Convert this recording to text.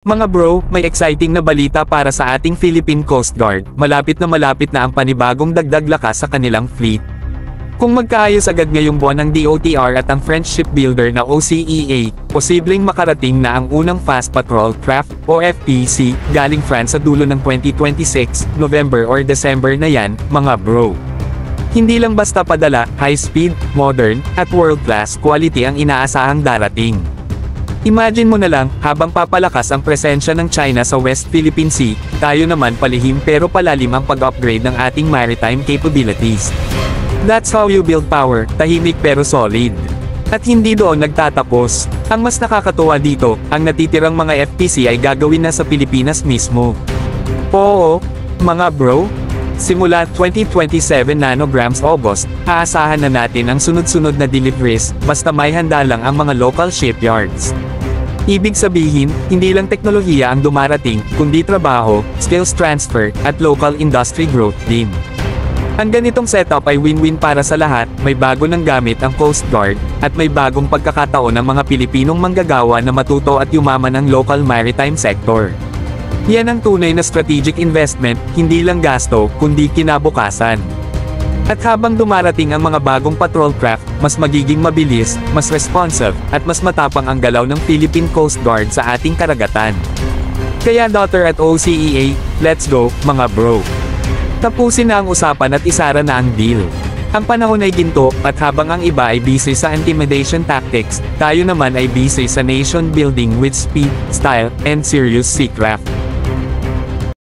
Mga bro, may exciting na balita para sa ating Philippine Coast Guard. Malapit na ang panibagong dagdag lakas sa kanilang fleet. Kung magkaayos agad ngayong buwan ng DOTR at ang French shipbuilder na OCEA, posibleng makarating na ang unang Fast Patrol Craft o FPC galing France sa dulo ng 2026, November or December na yan, mga bro. Hindi lang basta padala, high speed, modern, at world-class quality ang inaasahang darating. Imagine mo na lang, habang papalakas ang presensya ng China sa West Philippine Sea, tayo naman palihim pero palalim ang pag-upgrade ng ating maritime capabilities. That's how you build power, tahimik pero solid. At hindi doon nagtatapos. Ang mas nakakatuwa dito, ang natitirang mga FPC ay gagawin na sa Pilipinas mismo. Oo, mga bro. Simula 2027 nanograms August, aasahan na natin ang sunod-sunod na deliveries, basta may handa lang ang mga local shipyards. Ibig sabihin, hindi lang teknolohiya ang dumarating, kundi trabaho, skills transfer, at local industry growth din. Ang ganitong setup ay win-win para sa lahat, may bago ng gamit ang Coast Guard, at may bagong pagkakataon ng mga Pilipinong manggagawa na matuto at yumaman ang local maritime sector. Yan ang tunay na strategic investment, hindi lang gasto, kundi kinabukasan. At habang dumarating ang mga bagong patrol craft, mas magiging mabilis, mas responsive, at mas matapang ang galaw ng Philippine Coast Guard sa ating karagatan. Kaya daughter at OCEA, let's go, mga bro. Tapusin na ang usapan at isara na ang deal. Ang panahon ay ginto, at habang ang iba ay busy sa intimidation tactics, tayo naman ay busy sa nation building with speed, style, and serious seacraft.